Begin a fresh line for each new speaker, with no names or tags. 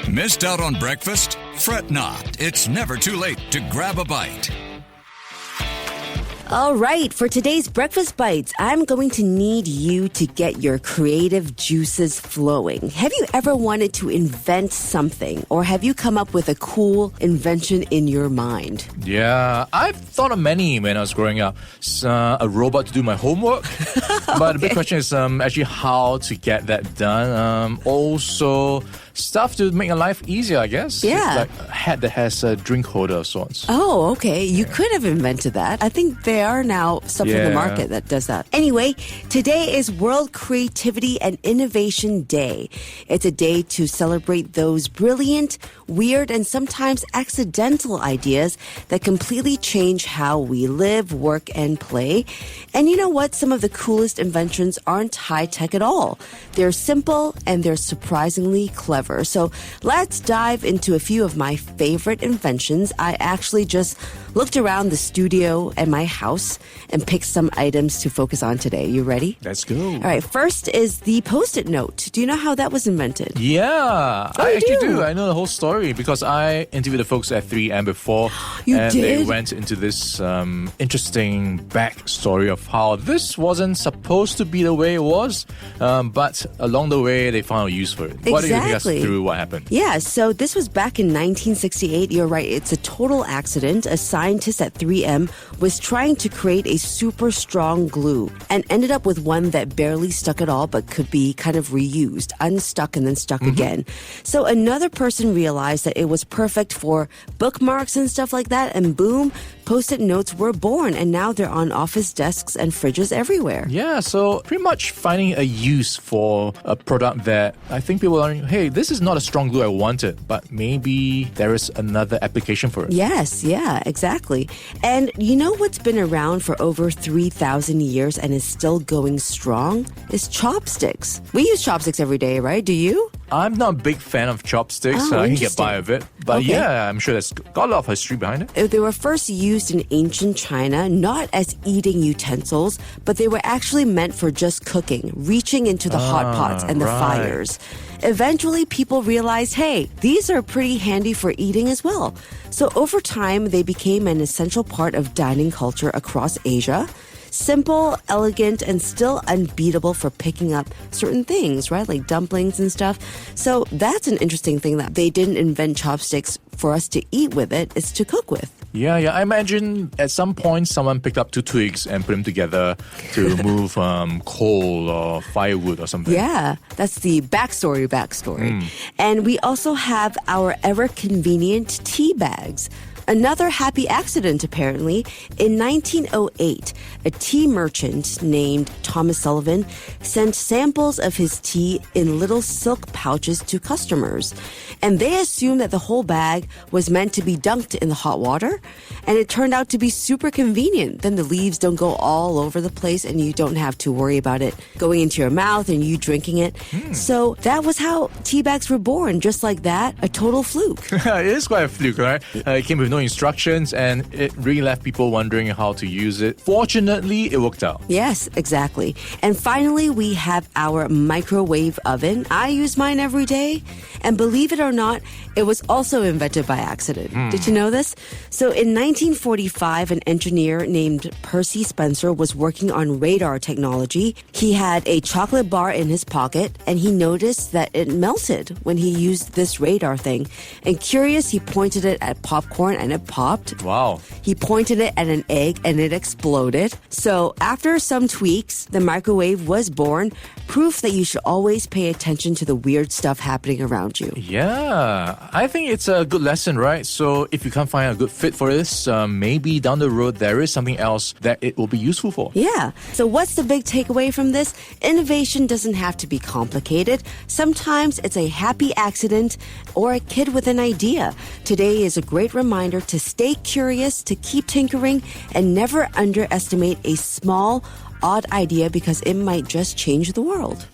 Missed out on breakfast? Fret not. It's never too late to grab a bite.
All right, for today's Breakfast Bites, I'm going to need you to get your creative juices flowing. Have you ever wanted to invent something, or have you come up with a cool invention in your mind?
Yeah, I've thought of many when I was growing up. A robot to do my homework. But the big question is actually how to get that done. Also, stuff to make your life easier, I guess.
Yeah.
Like a hat that has a drink holder of sorts.
Oh, okay. You could have invented that. I think there are now stuff in the market that does that. Anyway, today is World Creativity and Innovation Day. It's a day to celebrate those brilliant, weird, and sometimes accidental ideas that completely change how we live, work, and play. And you know what? Some of the coolest inventions aren't high-tech at all. They're simple and they're surprisingly clever. So let's dive into a few of my favorite inventions. I actually just looked around the studio and my house and picked some items to focus on today. You ready?
Let's go.
All right, first is the Post-it note. Do you know how that was invented?
Yeah, I actually do. I know the whole story because I interviewed the folks at 3M before.
You did?
They went into this interesting backstory of how this wasn't supposed to be the way it was, but along the way they found a use for it.
Exactly.
Why don't you take us through what happened?
Yeah, so this was back in 1968. You're right, it's a total accident. A scientist at 3M was trying to create a super strong glue and ended up with one that barely stuck at all but could be kind of reused, unstuck and then stuck again. So another person realized that it was perfect for bookmarks and stuff like that, and boom, Post-it notes were born, and now they're on office desks and fridges everywhere.
Yeah, so pretty much finding a use for a product that I think people are, hey, this is not a strong glue I wanted, but maybe there is another application for it.
Yes, yeah, exactly. And you know what's been around for over 3,000 years and is still going strong? Is chopsticks. We use chopsticks every day, right? Do you?
I'm not a big fan of chopsticks.
Oh,
I can get by with it. But
Okay.
yeah, I'm sure that's got a lot of history behind it.
They were first used in ancient China, not as eating utensils, but they were actually meant for just cooking, reaching into the hot pots and the fires. Eventually, people realized, hey, these are pretty handy for eating as well. So over time, they became an essential part of dining culture across Asia. Simple, elegant, and still unbeatable for picking up certain things, right? Like dumplings and stuff. So that's an interesting thing that they didn't invent chopsticks for us to eat with it. It's to cook with.
Yeah. I imagine at some point someone picked up two twigs and put them together to move coal or firewood or something.
Yeah, that's the backstory. And we also have our ever-convenient tea bags. Another happy accident, apparently. In 1908, a tea merchant named Thomas Sullivan sent samples of his tea in little silk pouches to customers. And they assumed that the whole bag was meant to be dunked in the hot water. And it turned out to be super convenient. Then the leaves don't go all over the place and you don't have to worry about it going into your mouth and you drinking it. So that was how tea bags were born, just like that, a total fluke.
It is quite a fluke, right? It came with no instructions and it really left people wondering how to use it. Fortunately, it worked out.
Yes, exactly. And finally, we have our microwave oven. I use mine every day. And believe it or not, it was also invented by accident. Did you know this? So in 1945, an engineer named Percy Spencer was working on radar technology. He had a chocolate bar in his pocket and he noticed that it melted when he used this radar thing. And curious, he pointed it at popcorn and it popped.
Wow.
He pointed it at an egg and it exploded. So after some tweaks, the microwave was born, proof that you should always pay attention to the weird stuff happening around you.
Yeah, I think it's a good lesson, right? So if you can't find a good fit for this, maybe down the road there is something else that it will be useful for.
Yeah. So what's the big takeaway from this? Innovation doesn't have to be complicated. Sometimes it's a happy accident or a kid with an idea. Today is a great reminder to stay curious, to keep tinkering, and never underestimate a small, odd idea because it might just change the world.